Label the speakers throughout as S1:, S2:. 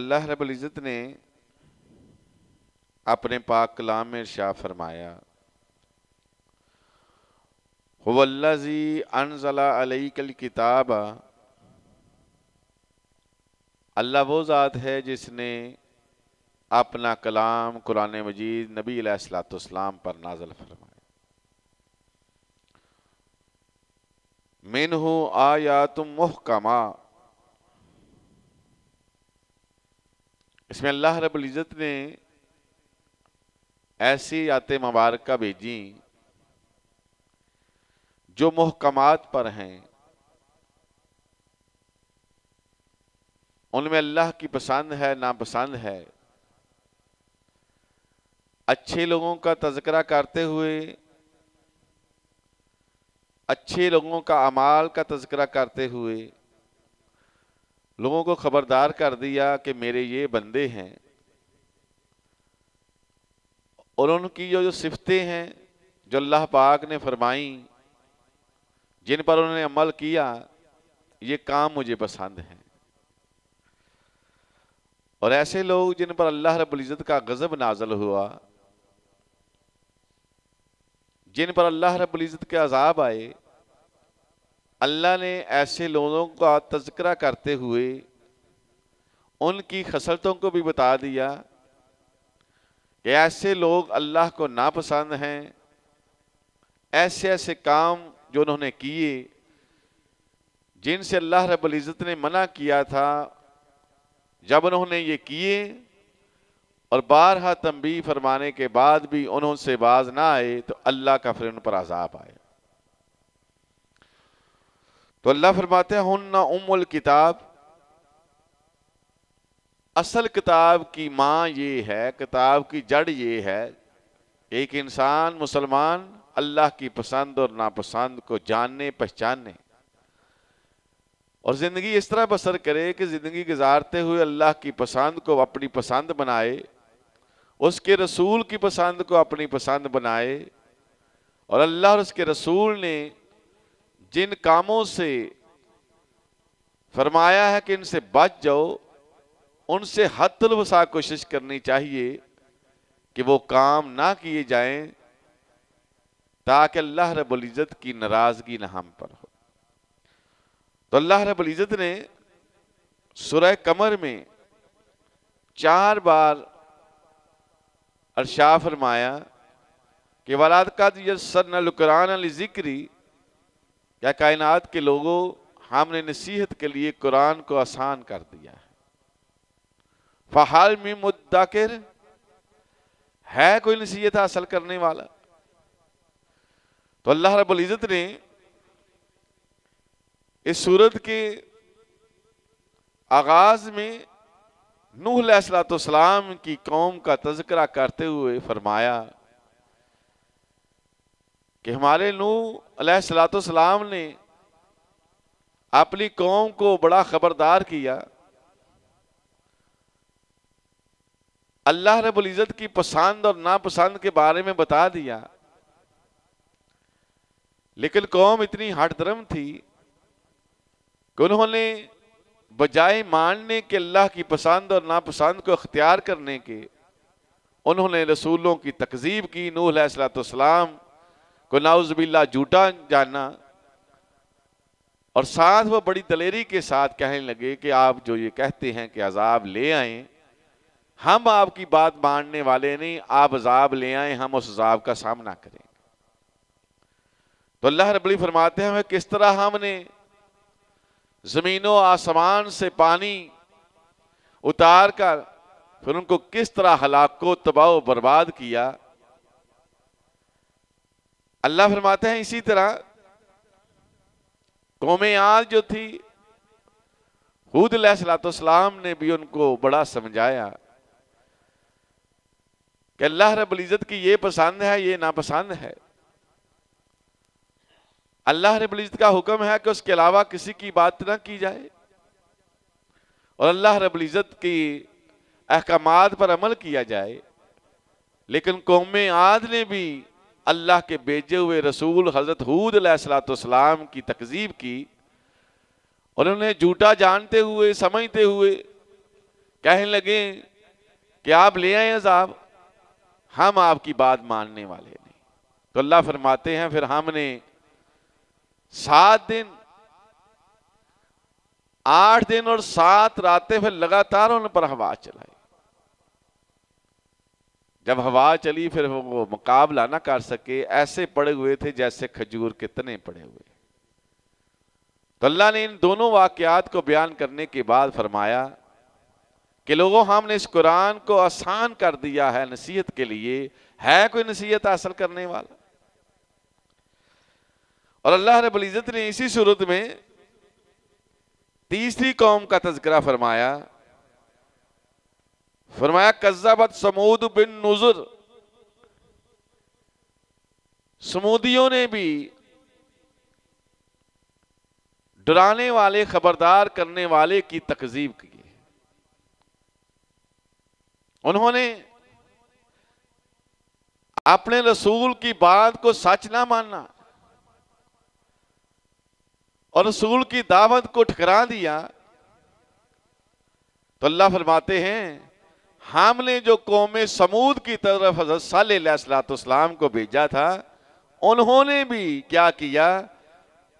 S1: اللہ رب العزت نے اپنے پاک کلام میں ارشاد فرمایا هو الذی انزل علیک الکتاب، اللہ وہ ذات ہے جس نے اپنا کلام قرآن مجید نبی علیہ الصلوۃ والسلام پر نازل فرمایا۔ منہ آیات محکمات، اس میں اللہ رب العزت نے ایسی آیات مبارکہ بھیجی جو محکمات پر ہیں، ان میں اللہ کی پسند ہے ناپسند ہے، اچھے لوگوں کا تذکرہ کرتے ہوئے اچھے لوگوں کا اعمال کا تذکرہ کرتے ہوئے لوگوں کو خبردار کر دیا کہ میرے یہ بندے ہیں، اور ان کی جو صفتیں ہیں جو اللہ پاک نے فرمائیں جن پر انہوں نے عمل کیا، یہ کام مجھے پسند ہیں۔ اور ایسے لوگ جن پر اللہ رب العزت کا غضب نازل ہوا، جن پر اللہ رب العزت کے عذاب آئے، اللہ نے ایسے لوگوں کا تذکرہ کرتے ہوئے ان کی خصلتوں کو بھی بتا دیا کہ ایسے لوگ اللہ کو ناپسند ہیں، ایسے ایسے کام جو انہوں نے کیے جن سے اللہ رب العزت نے منع کیا تھا، جب انہوں نے یہ کیے اور بارہا تنبیہ فرمانے کے بعد بھی انہوں سے باز نہ آئے تو اللہ کا پھر ان پر عذاب آئے۔ تو اللہ فرماتے ہیں ہن ام الکتاب، اصل کتاب کی ماں یہ ہے، کتاب کی جڑ یہ ہے، ایک انسان مسلمان اللہ کی پسند اور ناپسند کو جاننے پہچاننے اور زندگی اس طرح بسر کرے کہ زندگی گزارتے ہوئے اللہ کی پسند کو اپنی پسند بنائے، اس کے رسول کی پسند کو اپنی پسند بنائے، اور اللہ اور اس کے رسول نے جن کاموں سے فرمایا ہے کہ ان سے بچ جاؤ، ان سے حد الوسع کوشش کرنی چاہیے کہ وہ کام نہ کیے جائیں تاکہ اللہ رب العزت کی ناراضگی نہ ہم پر ہو۔ تو اللہ رب العزت نے سورہ قمر میں 4 بار ارشاد فرمایا کہ وَلَقَدْ يَسَّرْنَا الْقُرْآنَ لِلذِّكْرِ، یا کائنات کے لوگوں ہم نے نصیحت کے لیے قرآن کو آسان کر دیا ہے۔ فَحَلْ مِن مُدَّکِرٍ، ہے کوئی نصیحت حاصل کرنے والا؟ تو اللہ رب العزت نے اس سورت کے آغاز میں نوح علیہ السلام کی قوم کا تذکرہ کرتے ہوئے فرمایا کہ ہمارے نوح علیہ السلام نے اپنی قوم کو بڑا خبردار کیا، اللہ رب العزت کی پسند اور ناپسند کے بارے میں بتا دیا، لیکن قوم اتنی ہٹ درم تھی کہ انہوں نے بجائے ماننے کے اللہ کی پسند اور ناپسند کو اختیار کرنے کے، انہوں نے رسولوں کی تکذیب کی، نوح علیہ السلام کو نعوذ باللہ جھوٹا جانا، اور ساتھ وہ بڑی دلیری کے ساتھ کہنے لگے کہ آپ جو یہ کہتے ہیں کہ عذاب لے آئیں، ہم آپ کی بات ماننے والے نہیں، آپ عذاب لے آئیں، ہم اس عذاب کا سامنا کریں گے۔ تو اللہ رب العزت فرماتے ہیں کس طرح ہم نے زمین و آسمان سے پانی اتار کر پھر ان کو کس طرح ہلاک و تباہ و برباد کیا۔ اللہ فرماتے ہیں اسی طرح قوم عاد جو تھی، ہود علیہ السلام نے بھی ان کو بڑا سمجھایا کہ اللہ رب العزت کی یہ پسند ہے، یہ ناپسند ہے۔ اللہ رب العزت کا حکم ہے کہ اس کے علاوہ کسی کی بات نہ کی جائے، اور اللہ رب العزت کی احکامات پر عمل کیا جائے، لیکن قوم عاد نے بھی اللہ کے بھیجے ہوئے رسول حضرت ہود علیہ السلام کی تکذیب کی، اور انہیں جھوٹا جانتے ہوئے سمجھتے ہوئے کہنے لگے کہ آپ لے آئیں عذاب، ہم آپ کی بات ماننے والے نہیں۔ تو اللہ فرماتے ہیں پھر ہم نے 7 دن 8 دن اور 7 راتیں پھر لگاتار ان پر ہوا چلائی۔ جب ہوا چلی پھر وہ مقابلہ نہ کر سکے، ایسے پڑے ہوئے تھے جیسے کھجور کے تنے پڑے ہوئے۔ تو اللہ نے ان دونوں واقعات کو بیان کرنے کے بعد فرمایا کہ لوگوں ہم نے اس قرآن کو آسان کر دیا ہے نصیحت کے لیے، ہے کوئی نصیحت حاصل کرنے والا؟ اور اللہ رب العزت نے اسی صورت میں تیسری قوم کا تذکرہ فرمایا، کذبت ثمود بالنذر، سمودیوں نے بھی ڈرانے والے خبردار کرنے والے کی تکذیب کی۔ انہوں نے اپنے رسول کی بات کو سچ نہ ماننا اور رسول کی دعوت کو ٹھکرا دیا۔ تو اللہ فرماتے ہیں ہم نے جو قوم سمود کی طرف حضرت صالح علیہ السلام کو بھیجا تھا، انہوں نے بھی کیا کیا؟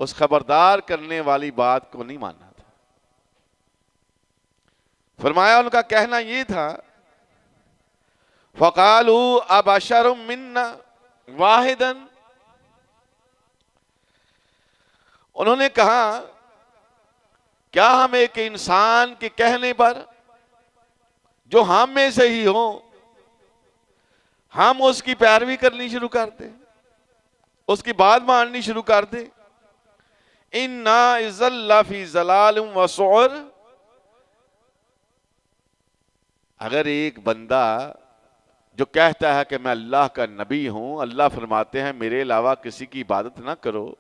S1: اس خبردار کرنے والی بات کو نہیں مانا تھا۔ فرمایا ان کا کہنا یہ تھا، فَقَالُوا أَبَشَرٌ مِّنَّا وَاحِدًا، انہوں نے کہا کیا ہم ایک انسان کے کہنے پر جو ہم میں سے ہی ہو ہم اس کی پیروی کرنی شروع کر دیں، اس کی بات ماننی شروع کر دیں؟ اِنَّا إِذًا لَّفِي ضَلَالٍ وَسُعُرٍ، اگر ایک بندہ جو کہتا ہے کہ میں اللہ کا نبی ہوں، اللہ فرماتے ہیں میرے علاوہ کسی کی عبادت نہ کرو،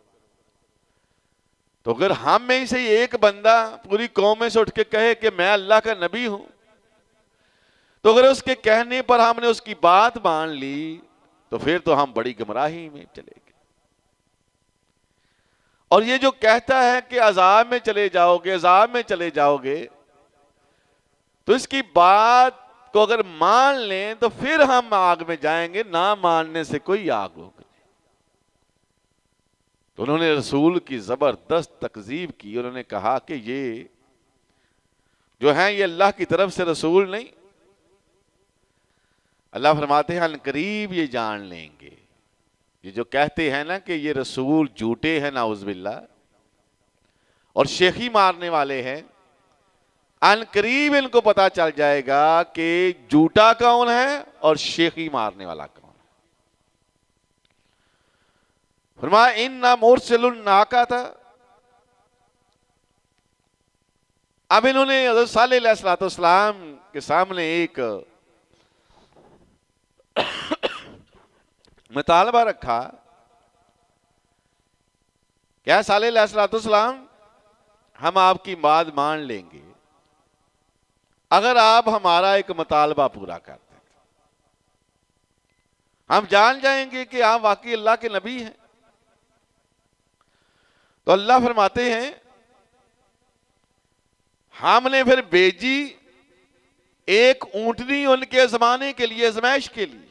S1: تو اگر ہم میں سے ایک بندہ پوری قوم میں سے اٹھ کے کہے کہ میں اللہ کا نبی ہوں، تو اگر اس کے کہنے پر ہم نے اس کی بات مان لی تو پھر تو ہم بڑی گمراہی میں چلے گئے۔ اور یہ جو کہتا ہے کہ عذاب میں چلے جاؤ گے، عذاب میں چلے جاؤ گے، تو اس کی بات کو اگر مان لیں تو پھر ہم آگ میں جائیں گے، نہ ماننے سے کوئی آگ ہوگی۔ تو انہوں نے رسول کی زبردست تکذیب کی، انہوں نے کہا کہ یہ جو ہیں یہ اللہ کی طرف سے رسول نہیں۔ اللہ فرماتے ہیں عنقریب یہ جان لیں گے، یہ جو کہتے ہیں نا کہ یہ رسول جھوٹے ہیں نعوذ باللہ اور شیخی مارنے والے ہیں، عنقریب ان کو پتا چل جائے گا کہ جھوٹا کون ہے اور شیخی مارنے والا کون ہے۔ فرمایا اِنَّا مُرْسِلُ النَّاقَةَ، اب انہوں نے حضرت صالح علیہ السلام کے سامنے ایک مطالبہ رکھا، کیا صالح علیہ السلام ہم آپ کی بات مان لیں گے اگر آپ ہمارا ایک مطالبہ پورا کر دیں، ہم جان جائیں گے کہ آپ واقعی اللہ کے نبی ہیں۔ تو اللہ فرماتے ہیں ہم نے پھر بھیجی ایک اونٹنی ان کے زمانے کے لیے، آزمائش کے لیے۔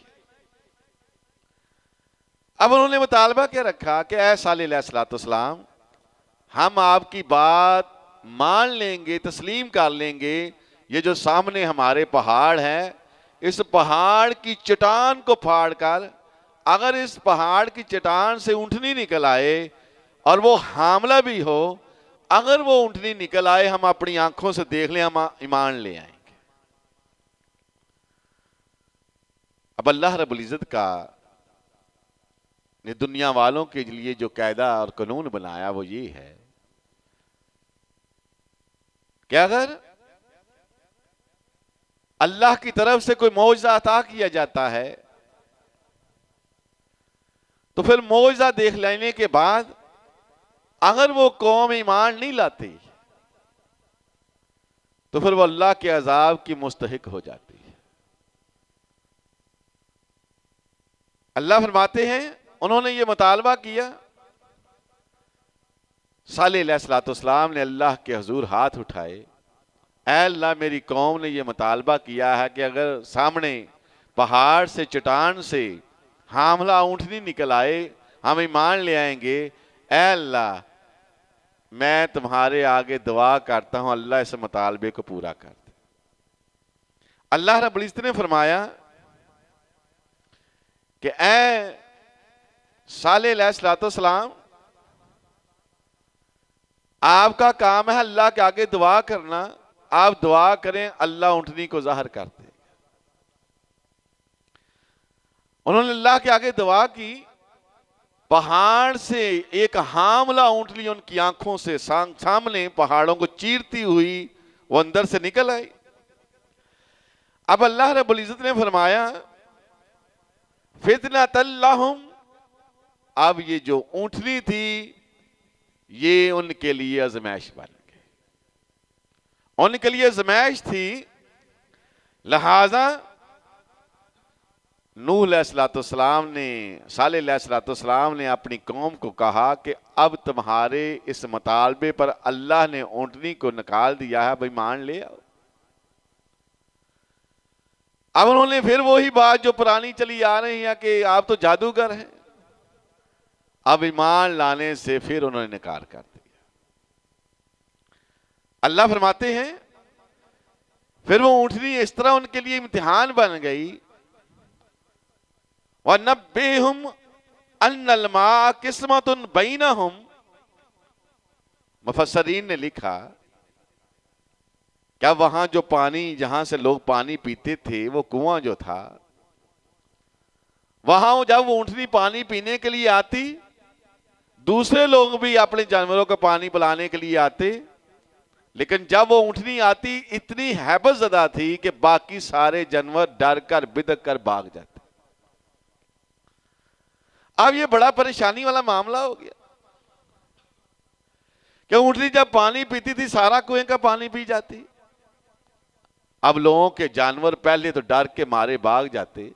S1: اب انہوں نے مطالبہ کیا رکھا کہ اے صالح علیہ السلام ہم آپ کی بات مان لیں گے، تسلیم کر لیں گے، یہ جو سامنے ہمارے پہاڑ ہے اس پہاڑ کی چٹان کو پھاڑ کر اگر اس پہاڑ کی چٹان سے اونٹنی نکل آئے اور وہ حاملہ بھی ہو، اگر وہ اونٹنی نکل آئے ہم اپنی آنکھوں سے دیکھ لیں، ہم ایمان لے آئیں گے۔ اب اللہ رب العزت کا نے دنیا والوں کے لیے جو قاعدہ اور قانون بنایا وہ یہ ہے کہ اگر اللہ کی طرف سے کوئی معجزہ عطا کیا جاتا ہے تو پھر معجزہ دیکھ لینے کے بعد اگر وہ قوم ایمان نہیں لاتی تو پھر وہ اللہ کے عذاب کی مستحق ہو جاتی ہے۔ اللہ فرماتے ہیں انہوں نے یہ مطالبہ کیا، صالح علیہ السلام نے اللہ کے حضور ہاتھ اٹھائے اے اللہ میری قوم نے یہ مطالبہ کیا ہے کہ اگر سامنے پہاڑ سے چٹان سے حاملہ اونٹنی نکل آئے ہم ایمان لے آئیں گے، اے اللہ میں تمہارے آگے دعا کرتا ہوں اللہ اس مطالبے کو پورا کر دے۔ اللہ رب العزت نے فرمایا کہ اے صالح علیہ السلام آپ کا کام ہے اللہ کے آگے دعا کرنا، آپ دعا کریں اللہ اونٹنی کو ظاہر کر دے۔ انہوں نے اللہ کے آگے دعا کی، پہاڑ سے ایک حاملہ اونٹنی ان کی آنکھوں سے سامنے پہاڑوں کو چیرتی ہوئی وہ اندر سے نکل آئی۔ اب اللہ رب العزت نے فرمایا فتنۃ لہم، اب یہ جو اونٹنی تھی یہ ان کے لیے آزمائش بن گئی، ان کے لیے آزمائش تھی، لہذا نوح علیہ السلام نے، صالح علیہ السلام نے اپنی قوم کو کہا کہ اب تمہارے اس مطالبے پر اللہ نے اونٹنی کو نکال دیا ہے، بھئی مان لے آؤ۔ اب انہوں نے پھر وہی بات جو پرانی چلی آ رہی ہے کہ آپ تو جادوگر ہیں، اب ایمان لانے سے پھر انہوں نے انکار کر دیا۔ اللہ فرماتے ہیں پھر وہ اونٹنی اس طرح ان کے لیے امتحان بن گئی، وَنَبِّئْهُمْ أَنَّ الْمَاءَ قِسْمَةٌ بَيْنَهُمْ، مفسرین نے لکھا کیا وہاں جو پانی جہاں سے لوگ پانی پیتے تھے وہ کنواں جو تھا، وہاں جب وہ اونٹنی پانی پینے کے لیے آتی دوسرے لوگ بھی اپنے جانوروں کو پانی پلانے کے لیے آتے، لیکن جب وہ اونٹنی آتی اتنی ہیبت زدہ تھی کہ باقی سارے جانور ڈر کر بدک کر بھاگ جاتے۔ اب یہ بڑا پریشانی والا معاملہ ہو گیا کہ اونٹنی جب پانی پیتی تھی سارا کنویں کا پانی پی جاتی، اب لوگوں کے جانور پہلے تو ڈر کے مارے بھاگ جاتے،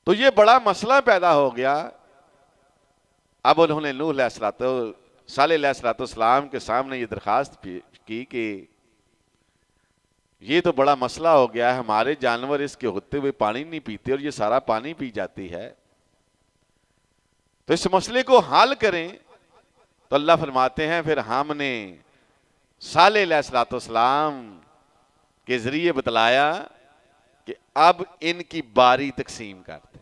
S1: تو یہ بڑا مسئلہ پیدا ہو گیا۔ اب انہوں نے نوح صالح علیہ السلام کے سامنے یہ درخواست کی کہ یہ تو بڑا مسئلہ ہو گیا ہے، ہمارے جانور اس کے ہوتے ہوئے پانی نہیں پیتے اور یہ سارا پانی پی جاتی ہے، تو اس مسئلے کو حل کریں۔ تو اللہ فرماتے ہیں پھر ہم نے صالح علیہ السلام کے ذریعے بتلایا کہ اب ان کی باری تقسیم کرتے،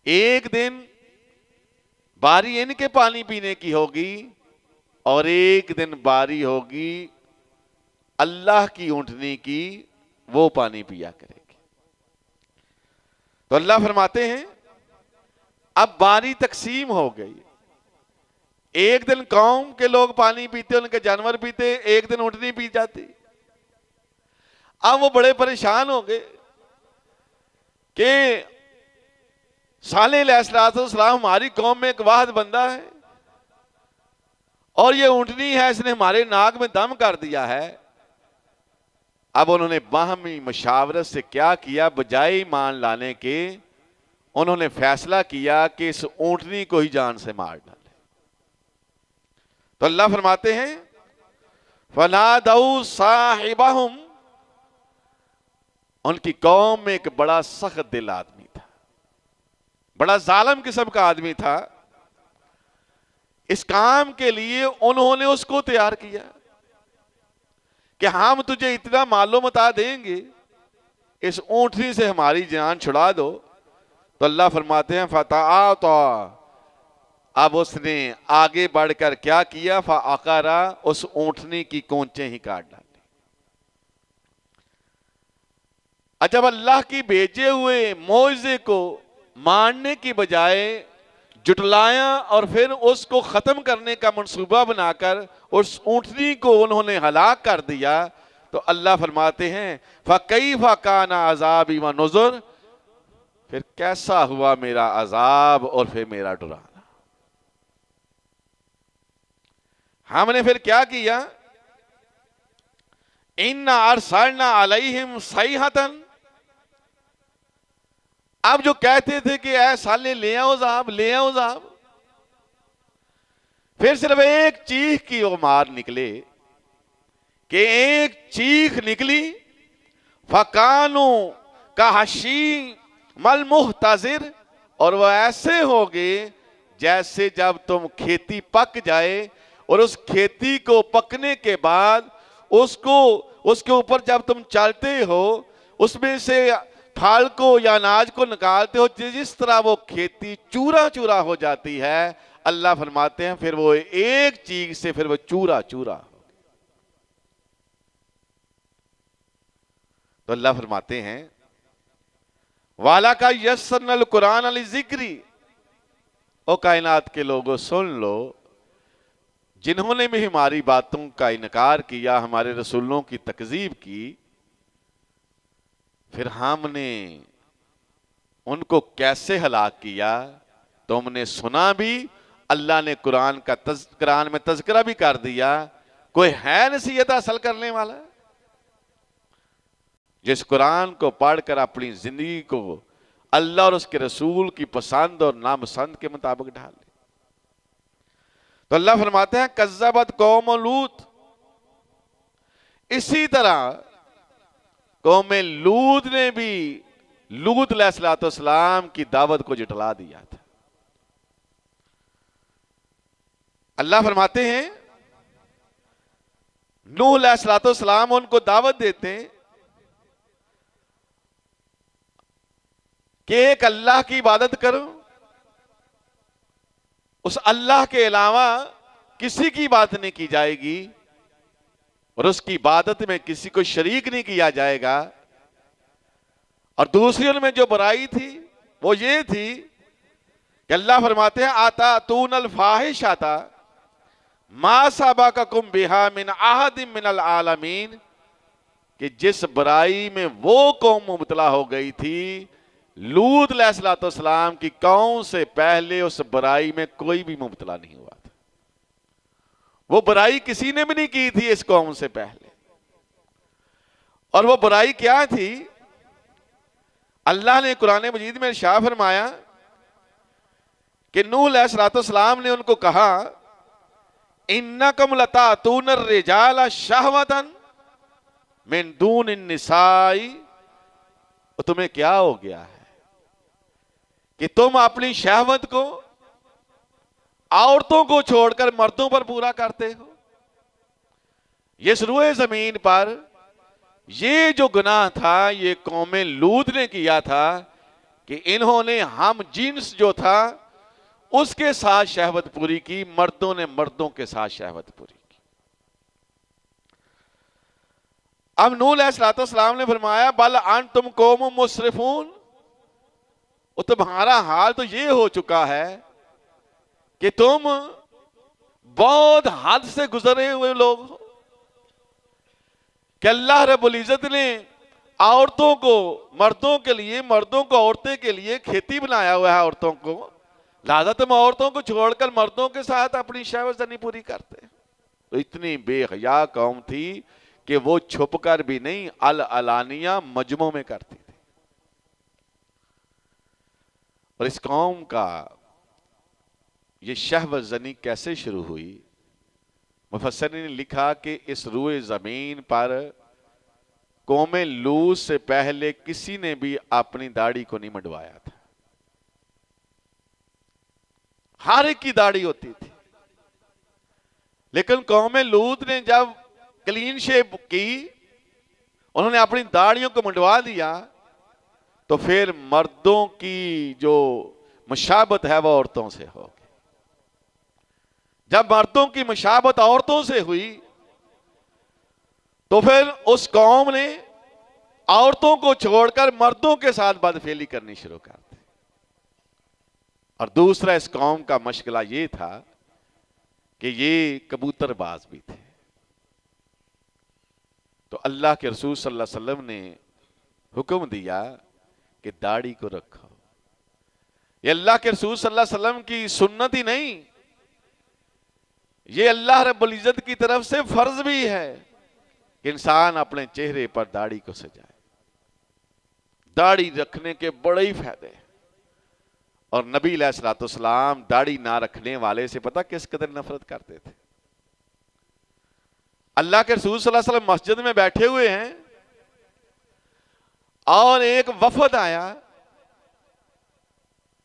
S1: ایک دن باری ان کے پانی پینے کی ہوگی اور ایک دن باری ہوگی اللہ کی اونٹنی کی، وہ پانی پیا کرے گی۔ تو اللہ فرماتے ہیں اب باری تقسیم ہو گئی، ایک دن قوم کے لوگ پانی پیتے ان کے جانور پیتے، ایک دن اونٹنی پی جاتی۔ اب وہ بڑے پریشان ہو گئے کہ صالح علیہ السلام ہماری قوم میں ایک واحد بندہ ہے اور یہ اونٹنی ہے اس نے ہمارے ناک میں دم کر دیا ہے۔ اب انہوں نے باہمی مشاورت سے کیا کیا، بجائے ایمان لانے کے انہوں نے فیصلہ کیا کہ اس اونٹنی کو ہی جان سے مار ڈالے۔ تو اللہ فرماتے ہیں فَنَادَوْا صَاحِبَهُمْ، ان کی قوم میں ایک بڑا سخت دل آدمی تھا، بڑا ظالم قسم کا آدمی تھا، اس کام کے لیے انہوں نے اس کو تیار کیا کہ ہم تجھے اتنا مال و متاع دیں گے، اس اونٹنی سے ہماری جان چھڑا دو۔ تو اللہ فرماتے ہیں فَتَعَاطَى، اب اس نے آگے بڑھ کر کیا کیا، فَعَقَرَ، اس اونٹنی کی کونچیں ہی کاٹ ڈالی۔ جب اللہ کی بھیجے ہوئے معجزے کو ماننے کی بجائے جٹلایا اور پھر اس کو ختم کرنے کا منصوبہ بنا کر اس اونٹنی کو انہوں نے ہلاک کر دیا، تو اللہ فرماتے ہیں فَكَيْفَ كَانَ عَذَابِي وَنُذُرِ، پھر کیسا ہوا میرا عذاب اور پھر میرا ڈرانا۔ ہم نے پھر کیا کیا، إِنَّا أَرْسَلْنَا عَلَيْهِمْ صَيْحَةً، اب جو کہتے تھے کہ اے صالح لے آؤ عذاب، لے آؤ عذاب، پھر صرف ایک چیخ کی وہ مار نکلے، کہ ایک چیخ نکلی، فَقَانُوا كَحَشِيمِ الْمُحْتَضِرِ، اور وہ ایسے ہوگے جیسے جب تم کھیتی پک جائے اور اس کھیتی کو پکنے کے بعد اس کے اوپر جب تم چلتے ہو اس میں سے پھل کو یا اناج کو نکالتے ہو، جس طرح وہ کھیتی چورا چورا ہو جاتی ہے، اللہ فرماتے ہیں پھر وہ ایک چیز سے پھر وہ چورا چورا. تو اللہ فرماتے ہیں والا کا یسرنا القرآن للذکری، او کائنات کے لوگوں سن لو، جنہوں نے بھی ہماری باتوں کا انکار کیا، ہمارے رسولوں کی تکذیب کی، پھر ہم نے ان کو کیسے ہلاک کیا. تم نے سنا بھی، اللہ نے قرآن میں تذکرہ بھی کر دیا. کوئی ہے نصیحت حاصل کرنے والا جس قرآن کو پڑھ کر اپنی زندگی کو اللہ اور اس کے رسول کی پسند اور ناپسند کے مطابق ڈھال لے. تو اللہ فرماتے ہیں کذبت قوم لوط، اسی طرح قوم لوط نے بھی لوط علیہ السلام کی دعوت کو جھٹلا دیا تھا. اللہ فرماتے ہیں نوح علیہ السلام ان کو دعوت دیتے ہیں کہ ایک اللہ کی عبادت کرو، اس اللہ کے علاوہ کسی کی عبادت نہیں کی جائے گی اور اس کی عبادت میں کسی کو شریک نہیں کیا جائے گا. اور دوسری ان میں جو برائی تھی وہ یہ تھی کہ اللہ فرماتے ہیں آتاتون الفاحشۃ ما سبقکم بہا من احد من العالمین، کہ جس برائی میں وہ قوم مبتلا ہو گئی تھی، لوط علیہ السلام کی قوم سے پہلے اس برائی میں کوئی بھی مبتلا نہیں ہوا تھا. وہ برائی کسی نے بھی نہیں کی تھی اس قوم سے پہلے. اور وہ برائی کیا تھی؟ اللہ نے قرآن مجید میں ارشاد فرمایا کہ نوح علیہ السلام نے ان کو کہا اِنَّكُمْ لَتَأْتُونَ الرِّجَالَ شَهْوَةً مِن دُونِ النِّسَاءِ، تمہیں کیا ہو گیا ہے کہ تم اپنی شہوت کو عورتوں کو چھوڑ کر مردوں پر پورا کرتے ہو. یہ روئے زمین پر یہ جو گناہ تھا یہ قوم لوط نے کیا تھا کہ انہوں نے ہم جنس جو تھا اس کے ساتھ شہوت پوری کی، مردوں نے مردوں کے ساتھ شہوت پوری کی. اب نوح علیہ السلام نے فرمایا بل انتم قوم مسرفون، تمہارا حال تو یہ ہو چکا ہے کہ تم بہت حد سے گزرے ہوئے لوگ ہو کہ اللہ رب العزت نے عورتوں کو مردوں کے لیے، مردوں کو عورتیں کے لیے کھیتی بنایا ہوا ہے عورتوں کو، لہذا تم عورتوں کو چھوڑ کر مردوں کے ساتھ اپنی شہوت زنی پوری کرتے. تو اتنی بے حیا قوم تھی کہ وہ چھپ کر بھی نہیں، العلانیہ مجمع میں کرتی تھی. اور اس قوم کا یہ شہوت زنی کیسے شروع ہوئی؟ مفسرین نے لکھا کہ اس روئے زمین پر قوم لوط سے پہلے کسی نے بھی اپنی داڑھی کو نہیں منڈوایا تھا. ہر ایک کی داڑھی ہوتی تھی، لیکن قوم لوط نے جب کلین شیپ کی، انہوں نے اپنی داڑھیوں کو منڈوا دیا، تو پھر مردوں کی جو مشابہت ہے وہ عورتوں سے ہو گئی. جب مردوں کی مشابہت عورتوں سے ہوئی تو پھر اس قوم نے عورتوں کو چھوڑ کر مردوں کے ساتھ بدفعلی کرنی شروع کر دی. اور دوسرا اس قوم کا مشغلہ یہ تھا کہ یہ کبوتر باز بھی تھے. تو اللہ کے رسول صلی اللہ علیہ وسلم نے حکم دیا کہ داڑھی کو رکھو. یہ اللہ کے رسول صلی اللہ علیہ وسلم کی سنت ہی نہیں، یہ اللہ رب العزت کی طرف سے فرض بھی ہے کہ انسان اپنے چہرے پر داڑھی کو سجائے. داڑھی رکھنے کے بڑے ہی فائدے ہیں. اور نبی علیہ السلام داڑھی نہ رکھنے والے سے پتہ کس قدر نفرت کرتے تھے. اللہ کے رسول صلی اللہ علیہ وسلم مسجد میں بیٹھے ہوئے ہیں اور ایک وفد آیا.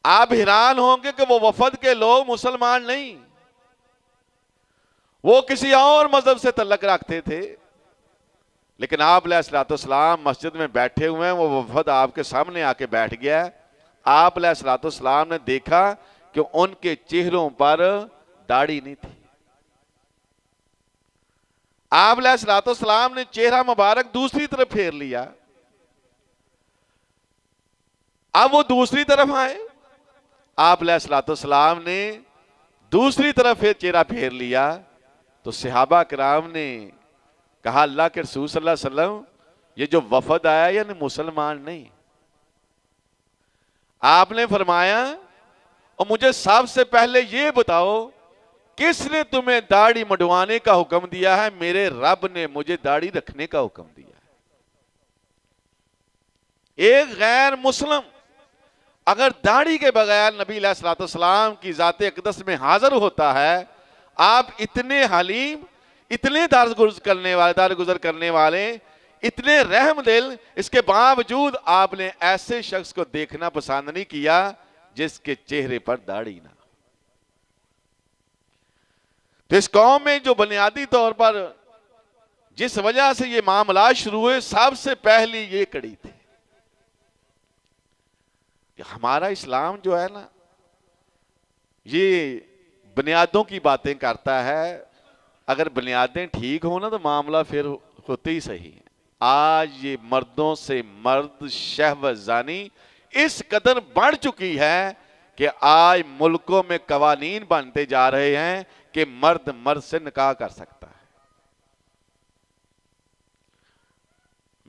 S1: آپ حیران ہوں گے کہ وہ وفد کے لوگ مسلمان نہیں، وہ کسی اور مذہب سے تعلق رکھتے تھے، لیکن آپ علیہ الصلوۃ والسلام مسجد میں بیٹھے ہوئے ہیں. وہ وفد آپ کے سامنے آ کے بیٹھ گیا. آپ علیہ الصلوۃ والسلام نے دیکھا کہ ان کے چہروں پر داڑھی نہیں تھی. آپ علیہ الصلوۃ والسلام نے چہرہ مبارک دوسری طرف پھیر لیا. اب وہ دوسری طرف آئے، آپ علیہ الصلوۃ والسلام نے دوسری طرف چہرہ پھیر لیا. تو صحابہ کرام نے کہا اللہ کے رسول صلی اللہ علیہ وسلم یہ جو وفد آیا یعنی مسلمان نہیں. آپ نے فرمایا اور مجھے سب سے پہلے یہ بتاؤ کس نے تمہیں داڑھی مڈوانے کا حکم دیا ہے؟ میرے رب نے مجھے داڑھی رکھنے کا حکم دیا ہے. ایک غیر مسلم اگر داڑھی کے بغیر نبی علیہ الصلوۃ والسلام کی ذات اقدس میں حاضر ہوتا ہے، آپ اتنے حلیم، اتنے درگزر کرنے والے، اتنے رحم دل، اس کے باوجود آپ نے ایسے شخص کو دیکھنا پسند نہیں کیا جس کے چہرے پر داڑھی نہ. تو اس قوم میں جو بنیادی طور پر جس وجہ سے یہ معاملات شروع ہوئے، سب سے پہلی یہ کڑی تھی کہ ہمارا اسلام جو ہے نا یہ بنیادوں کی باتیں کرتا ہے. اگر بنیادیں ٹھیک ہوں نا تو معاملہ پھر ہوتے ہی صحیح ہے. آج یہ مردوں سے مرد شہوت زانی اس قدر بڑھ چکی ہے کہ آج ملکوں میں قوانین بنتے جا رہے ہیں کہ مرد مرد سے نکاح کر سکتا ہے.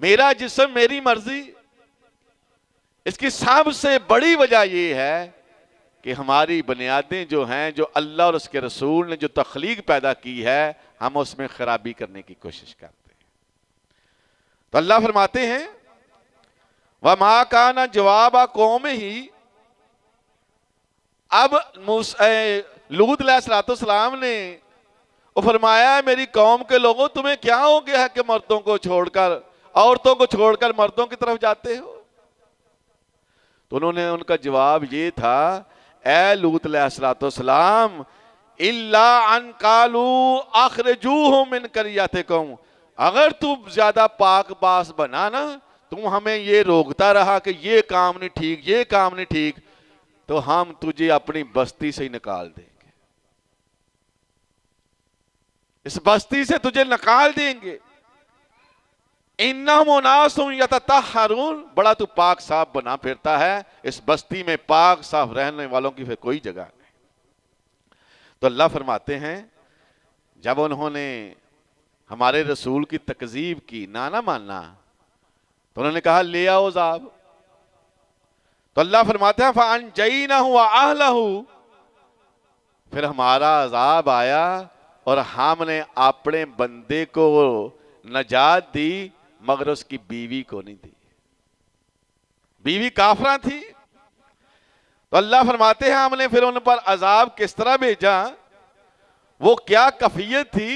S1: میرا جسم میری مرضی. اس کی سب سے بڑی وجہ یہ ہے کہ ہماری بنیادیں جو ہیں، جو اللہ اور اس کے رسول نے جو تخلیق پیدا کی ہے، ہم اس میں خرابی کرنے کی کوشش کرتے ہیں. تو اللہ فرماتے ہیں وَمَا كَانَ جَوَابَ قَوْمِهِ. اب لوط علیہ السلام نے فرمایا میری قوم کے لوگوں تمہیں کیا ہو گیا ہے کہ مردوں کو چھوڑ کر، عورتوں کو چھوڑ کر مردوں کی طرف جاتے ہو؟ تو انہوں نے ان کا جواب یہ تھا اے لوط علیہ السلام اِلَّا أَن قَالُوا أَخْرِجُوهُم مِّن قَرْيَتِكُمْ. اگر تم زیادہ پاک باز بنا نا، تم ہمیں یہ روکتا رہا کہ یہ کام نہیں ٹھیک، یہ کام نہیں ٹھیک، تو ہم تجھے اپنی بستی سے ہی نکال دیں گے. اس بستی سے تجھے نکال دیں گے. اِنَّهُمْ أُنَاسٌ يَتَطَهَّرُونَ. بڑا تو پاک صاف بنا پھرتا ہے، اس بستی میں پاک صاف رہنے والوں کی پھر کوئی جگہ نہیں. تو اللہ فرماتے ہیں جب انہوں نے ہمارے رسول کی تکذیب کی، نہ ماننا، تو انہوں نے کہا لے آؤ عذاب. تو اللہ فرماتے ہیں فَأَنْجَيْنَهُ وَأَهْلَهُ. پھر ہمارا عذاب آیا اور ہم نے اپنے بندے کو نجات دی مگر اس کی بیوی کو نہیں دی. بیوی کافرہ تھی. تو اللہ فرماتے ہیں ہم نے پھر ان پر عذاب کس طرح بھیجا، وہ کیا کیفیت تھی.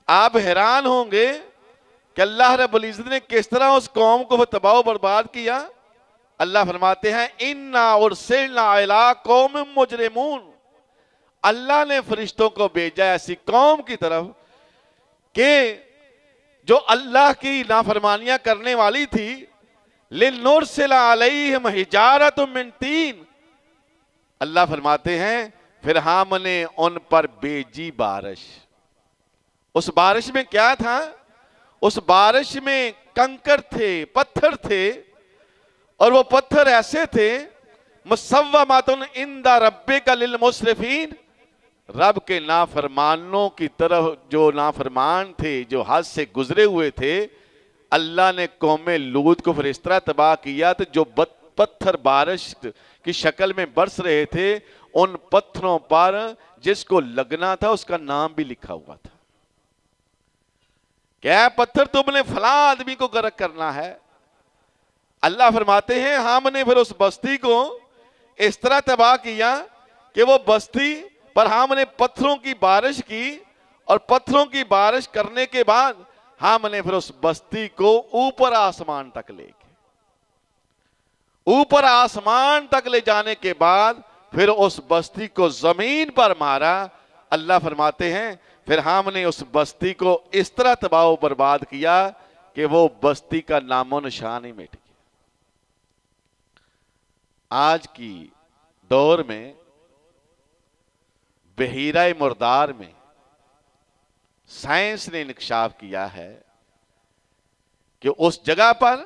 S1: آپ حیران ہوں گے کہ اللہ رب العزت نے کس طرح اس قوم کو تباہ و برباد کیا. اللہ فرماتے ہیں اِنَّا أُرْسِلْنَا إِلَىٰ قَوْمٍ مُجْرِمُونَ. اللہ نے فرشتوں کو بھیجا ایسی قوم کی طرف کہ جو اللہ کی نافرمانیاں کرنے والی تھی. لِنُرْسِلَ عَلَيْهِمْ حِجَارَةٌ مِّن طِينٍ. اللہ فرماتے ہیں پھر ہم نے ان پر بھیجی بارش. اس بارش میں کیا تھا؟ اس بارش میں کنکر تھے، پتھر تھے، اور وہ پتھر ایسے تھے مُصَوَّمَةٌ عِندَ رَبِّكَ لِلْمُسْرِفِينَ. رب کے نافرمانوں کی طرف جو نافرمان تھے، جو حد سے گزرے ہوئے تھے، اللہ نے قوم لوط کو پھر اس طرح تباہ کیا تو جو پتھر بارش کی شکل میں برس رہے تھے، ان پتھروں پر جس کو لگنا تھا اس کا نام بھی لکھا ہوا تھا کہ اے پتھر تم نے فلاں آدمی کو غرق کرنا ہے. اللہ فرماتے ہیں ہم نے پھر اس بستی کو اس طرح تباہ کیا کہ وہ بستی پر ہم نے پتھروں کی بارش کی اور پتھروں کی بارش کرنے کے بعد ہم نے پھر اس بستی کو اوپر آسمان تک لے گئے. اوپر آسمان تک لے جانے کے بعد پھر اس بستی کو زمین پر مارا. اللہ فرماتے ہیں پھر ہم نے اس بستی کو اس طرح تباہ و برباد کیا کہ وہ بستی کا نام و نشان ہی مٹ گیا. آج کی دور میں بحیرہ مردار میں سائنس نے انکشاف کیا ہے کہ اس جگہ پر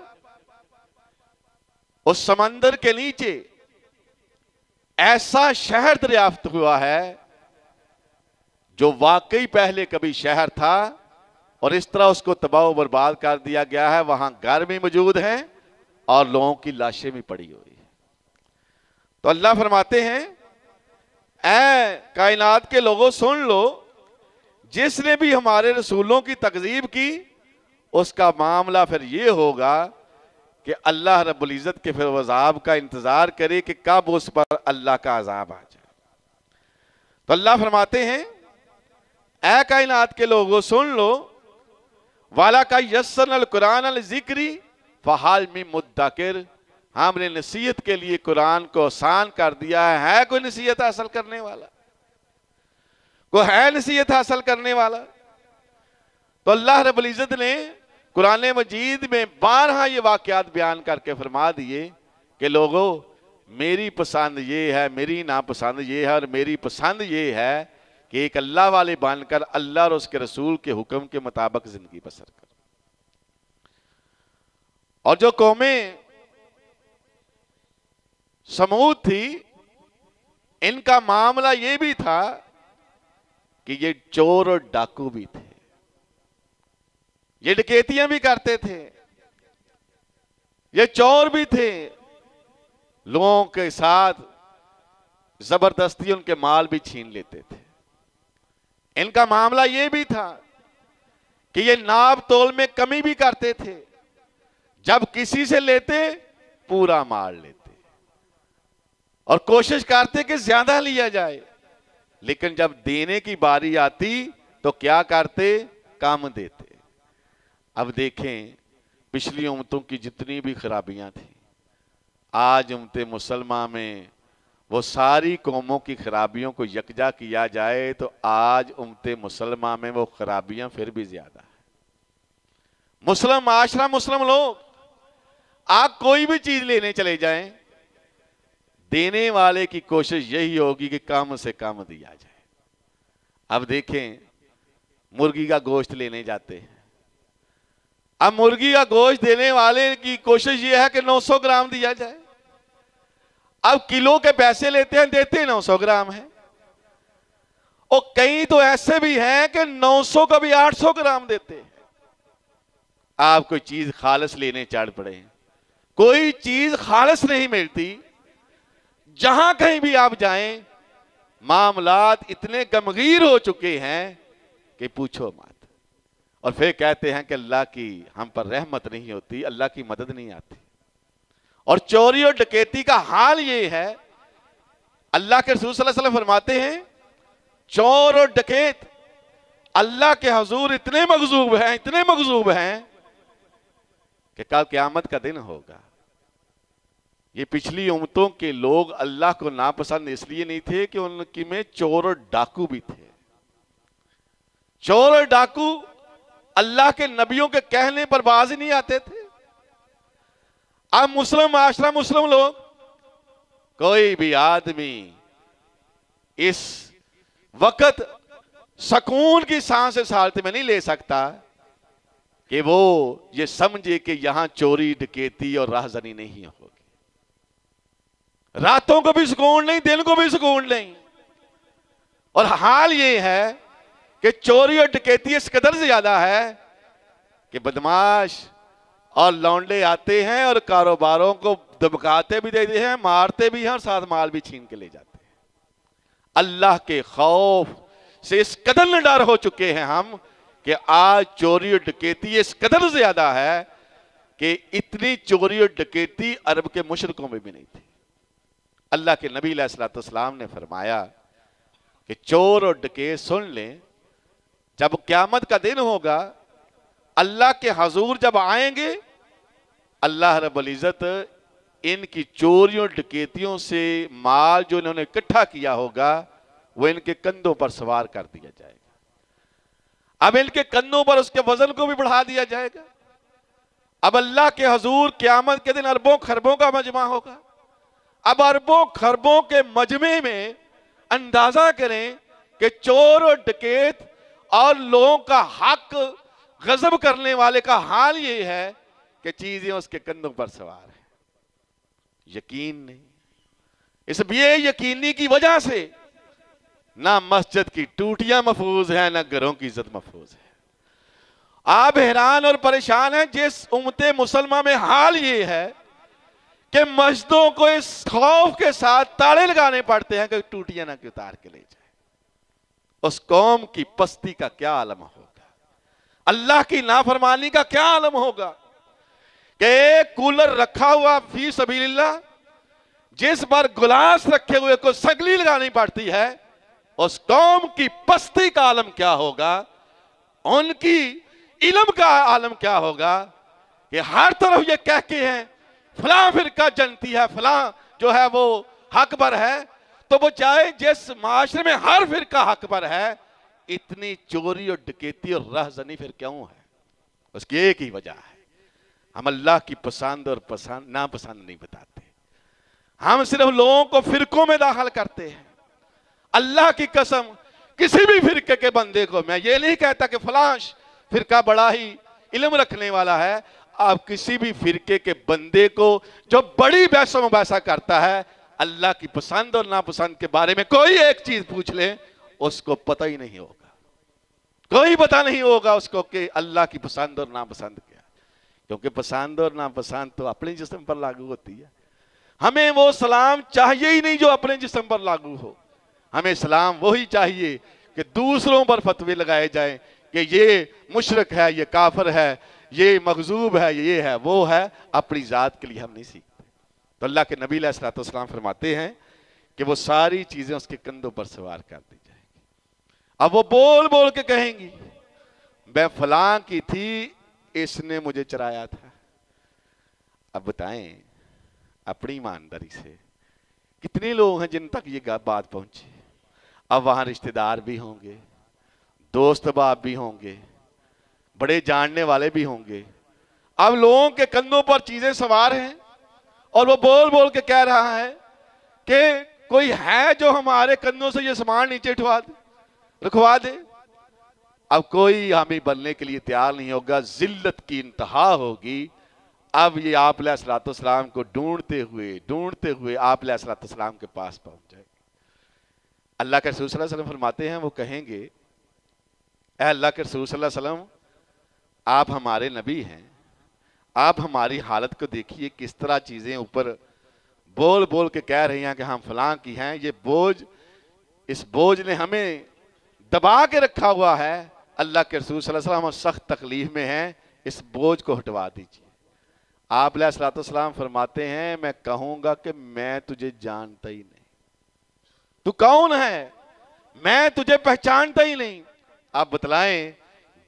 S1: اس سمندر کے نیچے ایسا شہر دریافت ہوا ہے جو واقعی پہلے کبھی شہر تھا اور اس طرح اس کو تباہ و برباد کر دیا گیا ہے. وہاں گھر بھی موجود ہیں اور لوگوں کی لاشیں بھی پڑی ہوئی ہیں. تو اللہ فرماتے ہیں اے کائنات کے لوگوں سن لو, جس نے بھی ہمارے رسولوں کی تکذیب کی اس کا معاملہ پھر یہ ہوگا کہ اللہ رب العزت کے پھر عذاب کا انتظار کرے کہ کب اس پر اللہ کا عذاب آ جائے. تو اللہ فرماتے ہیں اے کائنات کے لوگوں سن لو والا کا یسرنا القرآن الذکری فحال من مدکر, ہم نے نصیحت کے لیے قرآن کو آسان کر دیا ہے کوئی نصیحت حاصل کرنے والا؟ کوئی ہے نصیحت حاصل کرنے والا؟ تو اللہ رب العزت نے قرآن مجید میں بارہا یہ واقعات بیان کر کے فرما دیے کہ لوگوں میری پسند یہ ہے, میری ناپسند یہ ہے, اور میری پسند یہ ہے کہ ایک اللہ والے بن کر اللہ اور اس کے رسول کے حکم کے مطابق زندگی بسر کر. اور جو قومیں سمود تھی ان کا معاملہ یہ بھی تھا کہ یہ چور اور ڈاکو بھی تھے, یہ ڈکیتیاں بھی کرتے تھے, یہ چور بھی تھے, لوگوں کے ساتھ زبردستی ان کے مال بھی چھین لیتے تھے. ان کا معاملہ یہ بھی تھا کہ یہ ناب تول میں کمی بھی کرتے تھے, جب کسی سے لیتے پورا مال لیتے اور کوشش کرتے کہ زیادہ لیا جائے, لیکن جب دینے کی باری آتی تو کیا کرتے؟ کم دیتے. اب دیکھیں پچھلی امتوں کی جتنی بھی خرابیاں تھیں, آج امت مسلمہ میں وہ ساری قوموں کی خرابیوں کو یکجا کیا جائے تو آج امت مسلمہ میں وہ خرابیاں پھر بھی زیادہ ہیں. مسلم معاشرہ, مسلم لوگ, آپ کوئی بھی چیز لینے چلے جائیں دینے والے کی کوشش یہی ہوگی کہ کم سے کم دیا جائے. اب دیکھیں مرغی کا گوشت لینے جاتے ہیں, اب مرغی کا گوشت دینے والے کی کوشش یہ ہے کہ 900 گرام دیا جائے. اب کلو کے پیسے لیتے ہیں, دیتے 900 گرام ہیں, اور کئی تو ایسے بھی ہیں کہ 900 کا بھی 800 گرام دیتے ہیں. آپ کوئی چیز خالص لینے چڑھ پڑے ہیں, کوئی چیز خالص نہیں ملتی. جہاں کہیں بھی آپ جائیں معاملات اتنے غمگین ہو چکے ہیں کہ پوچھو مت, اور پھر کہتے ہیں کہ اللہ کی ہم پر رحمت نہیں ہوتی, اللہ کی مدد نہیں آتی. اور چوری اور ڈکیتی کا حال یہ ہے, اللہ کے رسول صلی اللہ علیہ وسلم فرماتے ہیں چور اور ڈکیت اللہ کے حضور اتنے مغضوب ہیں, اتنے مغضوب ہیں کہ کل قیامت کا دن ہوگا. یہ پچھلی امتوں کے لوگ اللہ کو ناپسند اس لیے نہیں تھے کہ ان کی میں چور اور ڈاکو بھی تھے. چور اور ڈاکو اللہ کے نبیوں کے کہنے پر باز ہی نہیں آتے تھے. اب مسلم معاشرہ, مسلم لوگ, کوئی بھی آدمی اس وقت سکون کی سانس اس حالت میں نہیں لے سکتا کہ وہ یہ سمجھے کہ یہاں چوری ڈکیتی اور راہزنی نہیں ہوگی. راتوں کو بھی سکون نہیں, دن کو بھی سکون نہیں. اور حال یہ ہے کہ چوری اور ڈکیتی اس قدر زیادہ ہے کہ بدماش اور لونڈے آتے ہیں اور کاروباروں کو دبکاتے بھی دیتے ہیں, مارتے بھی ہیں, اور ساتھ مال بھی چھین کے لے جاتے ہیں. اللہ کے خوف سے اس قدر نڈر ہو چکے ہیں ہم کہ آج چوری اور ڈکیتی اس قدر زیادہ ہے کہ اتنی چوری اور ڈکیتی عرب کے مشرکوں میں بھی نہیں تھی. اللہ کے نبی علیہ السلام نے فرمایا کہ چور اور ڈکیت سن لیں, جب قیامت کا دن ہوگا اللہ کے حضور جب آئیں گے، اللہ رب العزت ان کی چوریوں ڈکیتیوں سے مال جو انہوں نے اکٹھا کیا ہوگا وہ ان کے کندھوں پر سوار کر دیا جائے گا۔ اب ان کے کندھوں پر اس کے وزن کو بھی بڑھا دیا جائے گا۔ اب اللہ کے حضور قیامت کے دن اربوں خربوں کا مجمع ہوگا۔ اب اربوں خربوں کے مجمع میں اندازہ کریں کہ چور اور ڈکیت اور لوگوں کا حق غصب کرنے والے کا حال یہ ہے کہ چیزیں اس کے کندھوں پر سوار ہیں، یقین نہیں۔ اس لیے یقینی کی وجہ سے نہ مسجد کی ٹوٹیاں محفوظ ہیں، نہ گھروں کی عزت محفوظ ہے۔ آپ حیران اور پریشان ہیں جس امت مسلمہ میں حال یہ ہے کہ مسجدوں کو اس خوف کے ساتھ تالے لگانے پڑتے ہیں کہ ٹوٹیاں نہ اتار کے لے جائیں۔ اس قوم کی پستی کا کیا عالم ہوگا، اللہ کی نافرمانی کا کیا عالم ہوگا کہ ایک کولر رکھا ہوا فی سبیل اللہ جس پر گلاس رکھے ہوئے کو سگلی لگانی پڑتی ہے، اس قوم کی پستی کا عالم کیا ہوگا، ان کی علم کا عالم کیا ہوگا کہ ہر طرف یہ کہہ کے ہیں فلاں فرقہ جنتی ہے، فلاں جو ہے وہ حق پر ہے، تو وہ چاہے جس معاشرے میں ہر فرقہ حق پر ہے، اتنی چوری اور ڈکیتی اور رہزنی پھر کیوں ہے؟ اس کی ایک ہی وجہ ہے، ہم اللہ کی پسند اور ناپسند نہیں بتاتے، ہم صرف لوگوں کو فرقوں میں داخل کرتے ہیں۔ اللہ کی قسم کسی بھی فرقے کے بندے کو، میں یہ نہیں کہتا کہ فلاں فرقہ بڑا ہی علم رکھنے والا ہے، آپ کسی بھی فرقے کے بندے کو جو بڑی بحث و مباحثہ کرتا ہے اللہ کی پسند اور ناپسند کے بارے میں کوئی ایک چیز پوچھ لیں اس کو پتہ ہی نہیں ہوگا، کوئی پتہ نہیں ہوگا اس کو کہ اللہ کی پسند اور ناپسند کیا ہے، کیونکہ پسند اور ناپسند تو اپنے جسم پر لاگو ہوتی ہے۔ ہمیں وہ سلام چاہیے ہی نہیں جو اپنے جسم پر لاگو ہو، ہمیں سلام وہی چاہیے کہ دوسروں پر فتوے لگائے جائیں کہ یہ مشرک ہے، یہ کافر ہے، یہ مغضوب ہے، یہ ہے، وہ ہے، اپنی ذات کے لیے ہم نہیں سیکھتے۔ تو اللہ کے نبی علیہ السلام فرماتے ہیں کہ وہ ساری چیزیں اس کے کندھوں پر سوار کر دی جائیں گی۔ اب وہ بول بول کے کہیں گی میں فلاں کی تھی، اس نے مجھے چرایا تھا۔ اب بتائیں اپنی ایمانداری سے کتنے لوگ ہیں جن تک یہ بات پہنچی؟ اب وہاں رشتہ دار بھی ہوں گے، دوست باپ بھی ہوں گے، بڑے جاننے والے بھی ہوں گے، اب لوگوں کے کندھوں پر چیزیں سوار ہیں اور وہ بول بول کے کہہ رہا ہے کہ کوئی ہے جو ہمارے کندھوں سے یہ سامان نیچے رکھوا دے۔ اب کوئی حامی بننے کے لیے تیار نہیں ہوگا، ذلت کی انتہا ہوگی۔ اب یہ آپ علیہ السلام کو ڈھونڈتے ہوئے آپ علیہ السلام کے پاس پہنچ جائے گے۔ اللہ کے رسول صلی اللہ علیہ وسلم فرماتے ہیں، وہ کہیں گے اے اللہ کے رسول صلی اللہ علیہ وسلم آپ ہمارے نبی ہیں، آپ ہماری حالت کو دیکھیے کس طرح چیزیں اوپر بول بول کے کہہ رہی ہیں کہ ہم فلاں کی ہیں، یہ بوجھ، اس بوجھ نے ہمیں دبا کے رکھا ہوا ہے۔ اللہ کے رسول صلی اللہ علیہ وسلم سخت تکلیف میں ہیں، اس بوجھ کو ہٹوا دیجیے۔ آپ علیہ السلام فرماتے ہیں میں کہوں گا کہ میں تجھے جانتا ہی نہیں، تو کون ہے، میں تجھے پہچانتا ہی نہیں۔ آپ بتلائیں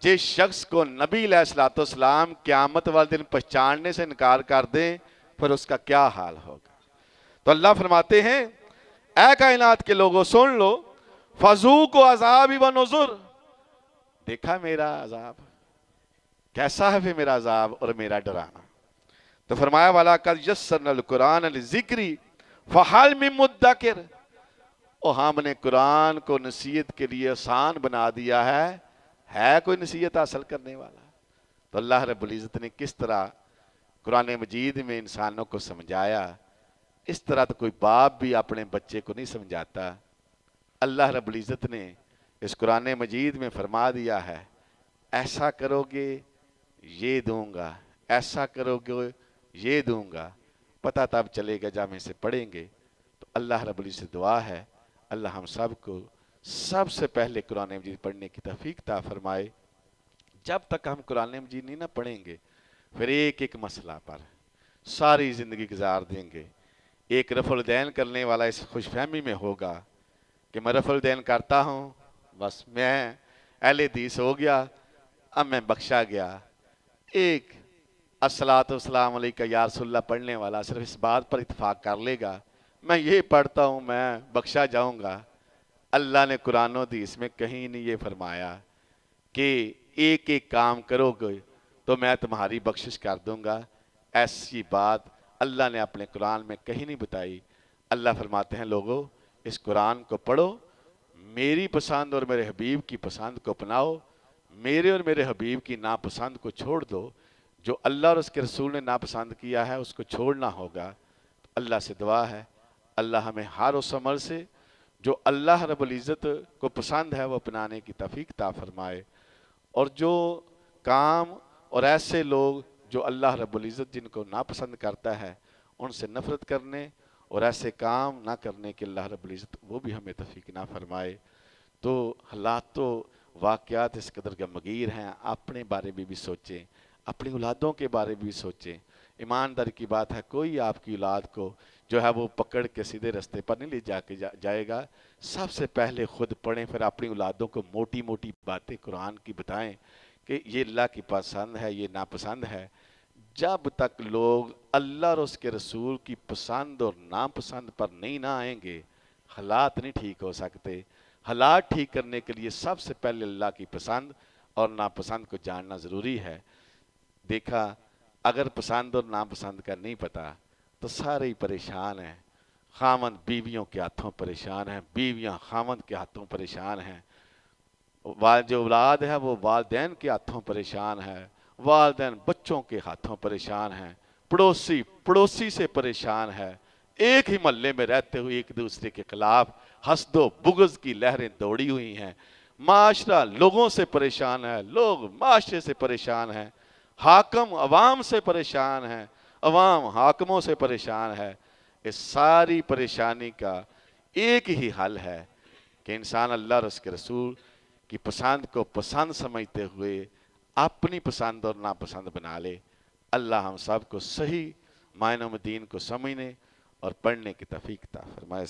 S1: جس شخص کو نبی علیہ السلام قیامت والے دن پہچاننے سے انکار کر دیں پھر اس کا کیا حال ہوگا۔ تو اللہ فرماتے ہیں اے کائنات کے لوگوں سن لو، فذوقوا عذابی ونذر، دیکھا میرا عذاب کیسا ہے، پھر میرا عذاب اور میرا ڈرانا۔ تو فرمایا وَلَقَدْ يَسَّرْنَا الْقُرْآنَ لِلذِّكْرِ فَهَلْ مِن مُدَّكِرٍ، اور ہم نے قرآن کو نصیحت کے لیے آسان بنا دیا ہے کوئی نصیحت حاصل کرنے والا؟ تو اللہ رب العزت نے کس طرح قرآن مجید میں انسانوں کو سمجھایا، اس طرح تو کوئی باپ بھی اپنے بچے کو نہیں سمجھاتا۔ اللہ رب العزت نے اس قرآن مجید میں فرما دیا ہے ایسا کرو گے یہ دوں گا، ایسا کرو گے یہ دوں گا، پتہ تب چلے گا جب ہم اسے پڑھیں گے۔ تو اللہ رب العزت سے دعا ہے اللہ ہم سب کو سب سے پہلے قرآن مجید پڑھنے کی توفیق عطا فرمائے۔ جب تک ہم قرآن مجید نہیں نہ پڑھیں گے پھر ایک ایک مسئلہ پر ساری زندگی گزار دیں گے۔ ایک رفع الدین کرنے والا اس خوش فہمی میں ہوگا کہ میں رفع الدین کرتا ہوں، بس میں اہل حدیث ہو گیا، اب میں بخشا گیا۔ ایک الصلاۃ والسلام علیکہ یا رسول اللہ پڑھنے والا صرف اس بات پر اتفاق کر لے گا میں یہ پڑھتا ہوں میں بخشا جاؤں گا، اللہ نے قرآن و حدیث میں کہیں نہیں یہ فرمایا کہ ایک ایک کام کرو گے تو میں تمہاری بخشش کر دوں گا۔ ایسی بات اللہ نے اپنے قرآن میں کہیں نہیں بتائی۔ اللہ فرماتے ہیں لوگو اس قرآن کو پڑھو، میری پسند اور میرے حبیب کی پسند کو اپناؤ، میرے اور میرے حبیب کی ناپسند کو چھوڑ دو، جو اللہ اور اس کے رسول نے ناپسند کیا ہے اس کو چھوڑنا ہوگا۔ اللہ سے دعا ہے اللہ ہمیں ہر اس عمل سے جو اللہ رب العزت کو پسند ہے وہ اپنانے کی توفیق عطا فرمائے، اور جو کام اور ایسے لوگ جو اللہ رب العزت جن کو ناپسند کرتا ہے ان سے نفرت کرنے اور ایسے کام نہ کرنے کے اللہ رب العزت وہ بھی ہمیں توفیق نہ فرمائے۔ تو حالات تو واقعات اس قدر غمگیر ہیں، اپنے بارے میں بھی سوچیں، اپنی اولادوں کے بارے میں بھی سوچیں۔ ایمانداری کی بات ہے کوئی آپ کی اولاد کو جو ہے وہ پکڑ کے سیدھے رستے پر نہیں لے جائے گا۔ سب سے پہلے خود پڑھیں، پھر اپنی اولادوں کو موٹی موٹی باتیں قرآن کی بتائیں کہ یہ اللہ کی پسند ہے یہ ناپسند ہے۔ جب تک لوگ اللہ اور اس کے رسول کی پسند اور ناپسند پر نہیں نہ آئیں گے حالات نہیں ٹھیک ہو سکتے۔ حالات ٹھیک کرنے کے لیے سب سے پہلے اللہ کی پسند اور ناپسند کو جاننا ضروری ہے۔ دیکھا اگر پسند اور ناپسند کا نہیں پتا تو سارے ہی پریشان ہیں، خامند بیویوں کے ہاتھوں پریشان ہیں، بیویاں خامند کے ہاتھوں پریشان ہیں، جو اولاد ہے وہ والدین کے ہاتھوں پریشان ہے، والدین بچوں کے ہاتھوں پریشان ہیں، پڑوسی سے پریشان ہے، ایک ہی محلے میں رہتے ہوئے ایک دوسرے کے خلاف حسد و بغض کی لہریں دوڑی ہوئی ہیں، معاشرہ لوگوں سے پریشان ہے، لوگ معاشرے سے پریشان ہیں، حاکم عوام سے پریشان ہیں، عوام حاکموں سے پریشان ہے۔ اس ساری پریشانی کا ایک ہی حل ہے کہ انسان اللہ اور اس کے رسول کی پسند کو پسند سمجھتے ہوئے اپنی پسند اور ناپسند بنا لے۔ اللہ ہم سب کو صحیح معنوں میں دین کو سمجھنے اور پڑھنے کی توفیق عطا فرمائے۔